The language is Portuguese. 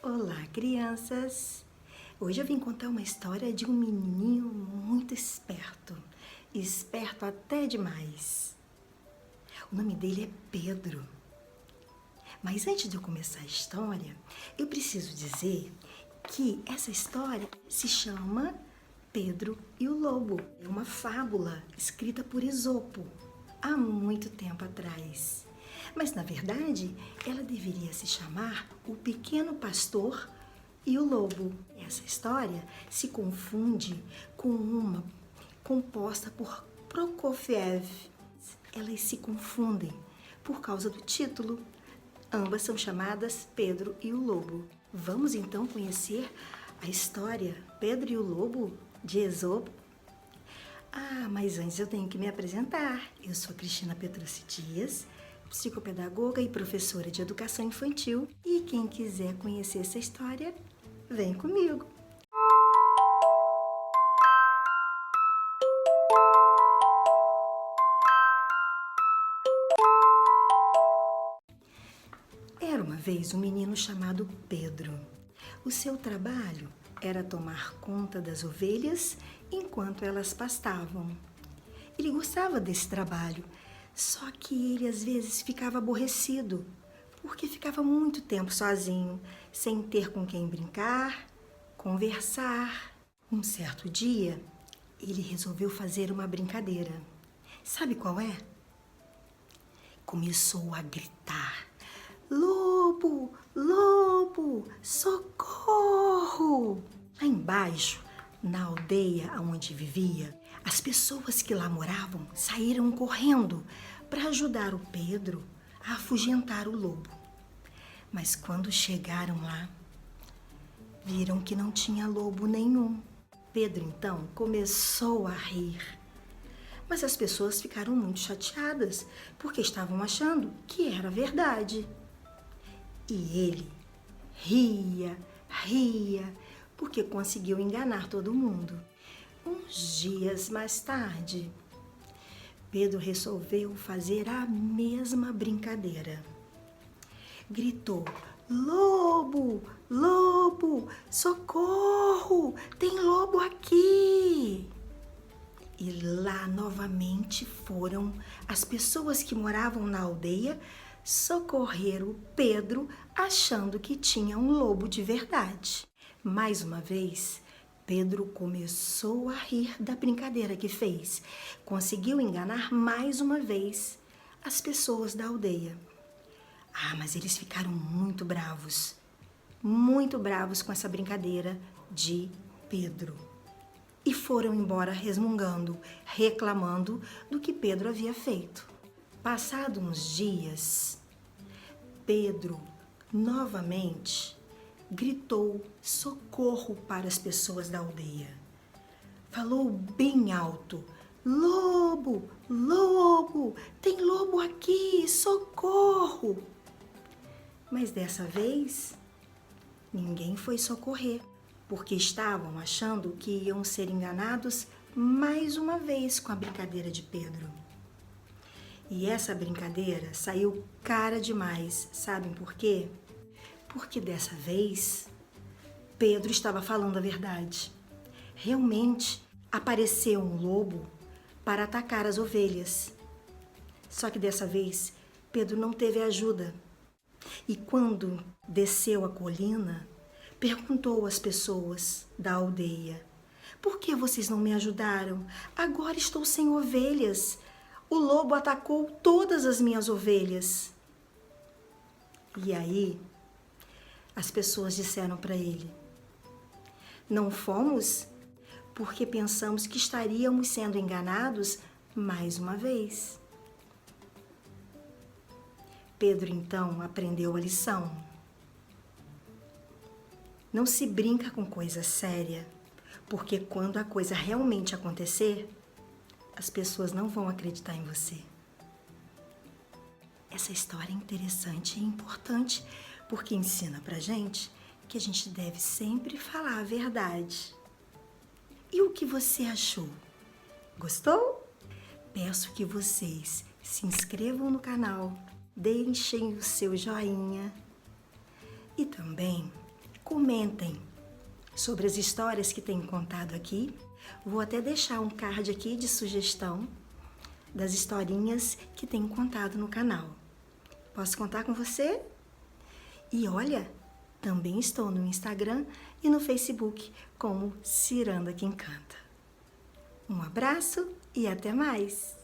Olá, crianças! Hoje eu vim contar uma história de um menininho muito esperto, esperto até demais. O nome dele é Pedro. Mas antes de eu começar a história, eu preciso dizer que essa história se chama Pedro e o Lobo. É uma fábula escrita por Esopo há muito tempo atrás. Mas, na verdade, ela deveria se chamar O Pequeno Pastor e o Lobo. Essa história se confunde com uma composta por Prokofiev. Elas se confundem por causa do título. Ambas são chamadas Pedro e o Lobo. Vamos então conhecer a história Pedro e o Lobo de Esopo? Mas antes eu tenho que me apresentar. Eu sou Cristina Petrucci Dias, psicopedagoga e professora de educação infantil. E quem quiser conhecer essa história, vem comigo! Era uma vez um menino chamado Pedro. O seu trabalho era tomar conta das ovelhas enquanto elas pastavam. Ele gostava desse trabalho, só que ele às vezes ficava aborrecido, porque ficava muito tempo sozinho, sem ter com quem brincar, conversar. Um certo dia, ele resolveu fazer uma brincadeira. Sabe qual é? Começou a gritar: "Lobo, lobo, socorro!" Lá embaixo, na aldeia onde vivia, as pessoas que lá moravam saíram correndo para ajudar o Pedro a afugentar o lobo. Mas quando chegaram lá, viram que não tinha lobo nenhum. Pedro então começou a rir. Mas as pessoas ficaram muito chateadas, porque estavam achando que era verdade. E ele ria, porque conseguiu enganar todo mundo. Uns dias mais tarde, Pedro resolveu fazer a mesma brincadeira. Gritou: "Lobo, lobo, socorro! Tem lobo aqui!" E lá novamente foram as pessoas que moravam na aldeia socorrer o Pedro, achando que tinha um lobo de verdade. Mais uma vez, Pedro começou a rir da brincadeira que fez. Conseguiu enganar mais uma vez as pessoas da aldeia. Mas eles ficaram muito bravos com essa brincadeira de Pedro. E foram embora resmungando, reclamando do que Pedro havia feito. Passados uns dias, Pedro novamente gritou socorro para as pessoas da aldeia. Falou bem alto: "Lobo, lobo, tem lobo aqui, socorro!" Mas dessa vez, ninguém foi socorrer, porque estavam achando que iam ser enganados mais uma vez com a brincadeira de Pedro. E essa brincadeira saiu cara demais. Sabem por quê? Porque dessa vez, Pedro estava falando a verdade. Realmente apareceu um lobo para atacar as ovelhas. Só que dessa vez, Pedro não teve ajuda. E quando desceu a colina, perguntou às pessoas da aldeia: "Por que vocês não me ajudaram? Agora estou sem ovelhas. O lobo atacou todas as minhas ovelhas." E aí, as pessoas disseram para ele: "Não fomos porque pensamos que estaríamos sendo enganados mais uma vez." Pedro então aprendeu a lição. Não se brinca com coisa séria, porque quando a coisa realmente acontecer, as pessoas não vão acreditar em você. Essa história é interessante e importante, porque ensina pra gente que a gente deve sempre falar a verdade. E o que você achou? Gostou? Peço que vocês se inscrevam no canal, deixem o seu joinha e também comentem sobre as histórias que tenho contado aqui. Vou até deixar um card aqui de sugestão das historinhas que tenho contado no canal. Posso contar com você? E olha, também estou no Instagram e no Facebook como Ciranda que Encanta. Um abraço e até mais!